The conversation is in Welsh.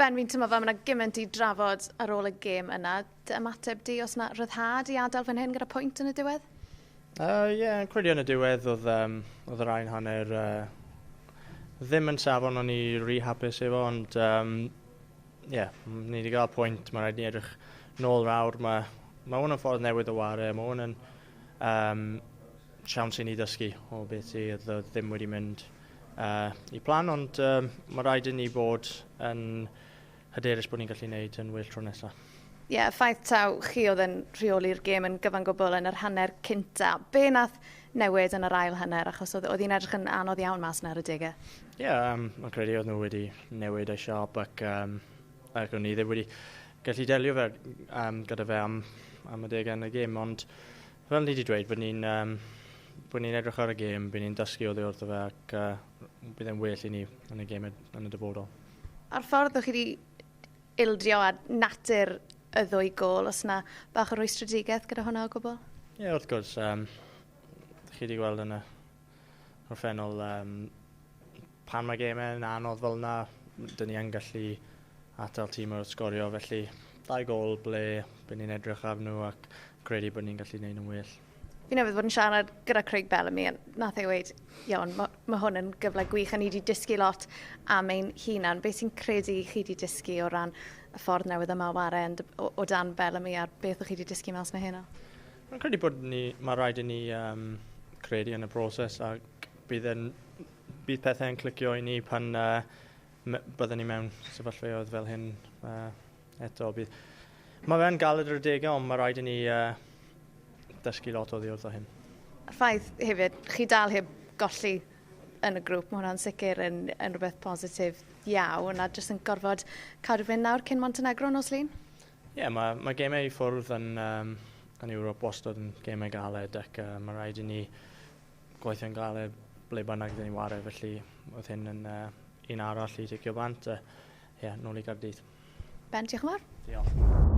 Ben, fi'n teimlo fel yna gymaint i drafod ar ôl y gêm yna. Dy ymateb di os yna ryddhad i adael fan hyn gyda pwynt yn y diwedd? Yn credu yn y diwedd oedd yr ain hanner ddim yn safon o'n i rhy hapus efo, ond ni wedi cael pwynt, mae rhaid ni edrych nôl rawr. Mae hwn yn ffordd newydd o ware, mae hwn yn siawns i ni dysgu o beth sydd ddim wedi mynd i plan, ond mae rhaid i ni bod yn hyderus bod ni'n gallu gwneud yn well tro nesaf. Ie, ffaith taw chi oedd yn rheoli'r gêm yn gyfan gwbl yn yr hanner cynta. Be nath newid yn yr ail hanner, achos oedd hi'n edrych yn anodd iawn mas na ar y degau? Mae'n credu oedd nhw wedi newid ei siop ac o'n i ddim wedi gallu delio fe gyda fe am y degau yn y gêm, ond fel ni wedi dweud bod ni'n edrych ar y gêm, bod ni'n dysgu oddi wrtho fe ac bydd e'n well i ni yn y gêm yn y dyfodol. A'r ffordd o'ch chi wedi ildio a natur y ddwy gol, os yna bach o rwystredigaeth gyda hwnna o gwbl? Wrth gwrs. Chi wedi gweld yn y orffennol pan mae gemau yn anodd fel yna, dyn ni yn gallu atal tîm o'r sgorio, felly 2 gol ble bydd ni'n edrych ar nhw ac credu bod ni'n gallu gwneud yn well. Fi newydd fod yn siarad gyda Craig Bellamy, nath ei weid, iawn, mae hwn yn gyfle gwych, a ni wedi dysgu lot am ein hunan. Beth sy'n credu chi wedi dysgu o ran y ffordd newydd yma o ware o dan Bellamy, a beth o'ch chi wedi dysgu mas na hynna? Mae'n credu bod mae rhaid i ni credu yn y broses, ac bydd pethau yn clicio i ni pan byddwn ni mewn sefyllfaoedd fel hyn eto. Mae fe'n galed ar y degau, ond mae rhaid i ni dysgu lot oddi wrtho hyn. A'r ffaith hefyd, chi dal heb golli yn y grŵp, mae hwnna'n sicr yn rhywbeth positif iawn, a jyst yn gorfod cadw fynd nawr cyn Montenegro nos Lun? Mae gemau i ffwrdd yn Ewrop wastad yn gemau galed, ac mae rhaid i ni gweithio'n galed ble bynnag dyn ni ware, felly oedd hyn yn un arall i ticio bant. Nôl i Gaerdydd. Ben, diolch yn fawr. Diolch.